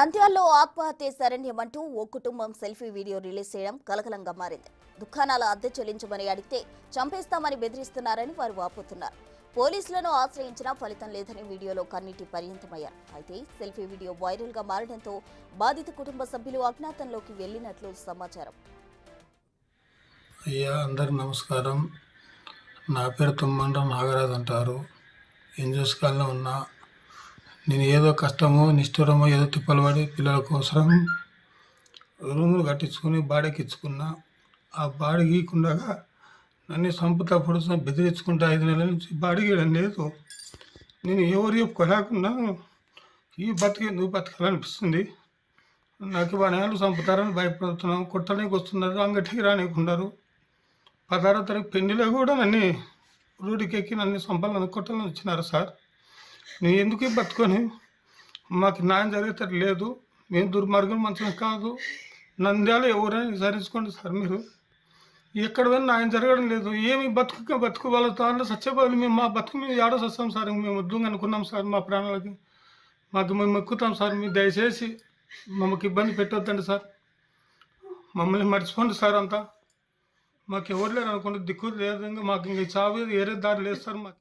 నంద్యాలలో ఆత్మహత్య శరణ్యమంటూ ఓ కుటుంబం సెల్ఫీ వీడియో రిలీజ్ చేయడం కలకలంగా మారింది. దుకాణాల అద్దె చెల్లించమని అడిగితే చంపేస్తామని బెదిరిస్తున్నారని వారు వాపోతున్నారు. పోలీసులను ఆశ్రయించినా ఫలితం లేదని వీడియోలో కన్నీటి పర్యంతమయ్యారు. అయితే సెల్ఫీ వీడియో వైరల్ గా మారడంతో బాధిత కుటుంబ సభ్యులు అజ్ఞాతంలోకి వెళ్లినట్లు సమాచారం. అయ్యా, అందరికి నమస్కారం. నా పేరు తుమ్మండ్ర నాగరాజు అంటారు. ఎంజోస్కాల్లో ఉన్నా. నేను ఏదో కష్టమో నిష్ఠురమో ఏదో తిప్పలు పడి పిల్లల కోసం రూములు కట్టించుకుని బాడీకి ఇచ్చుకున్నా. ఆ బాడీ గీయకుండగా నన్ను చంపుతప్పుడు బెదిరించుకుంటా 5 నెలల నుంచి బాడీ గీయడం లేదు. నేను ఎవరు చెప్పుకోలేకుండా ఈ ఎందుకు బతకాలనిపిస్తుంది. నాకు బాణాలు చంపుతారని భయపడుతున్నాం. కొట్టడానికి వస్తున్నారు, అంగటికి రానికుంటారు. 16వ తారీఖు పెళ్లిలో కూడా నన్ను రూడికెక్కి నన్ను చంపాలని కొట్టాలని వచ్చినారు సార్. నేను ఎందుకు బతుకొని మాకు న్యాయం జరిగేటట్టు లేదు. మేము దుర్మార్గం మంచిగా కాదు. నంద్యాల ఎవరైనా విచారించుకోండి సార్. మీరు ఎక్కడ పోయినా న్యాయం జరగడం లేదు. ఏమి బతుకు వాళ్ళ తాను సత్యబాలు మేము మా బతుకు మేము ఏడో వస్తాం సార్. మేము వద్దు అనుకున్నాం సార్. మా ప్రాణాలకి మేము ఎక్కుతాం సార్. మీరు దయచేసి మమ్మల్ని ఇబ్బంది పెట్టొద్దండి సార్. మమ్మల్ని మర్చిపోండి సార్. అంతా మాకు ఎవరు లేరు అనుకోండి, దిక్కు లేదు. మాకు ఇంక చావు వేరే దారి లేదు సార్. మాకు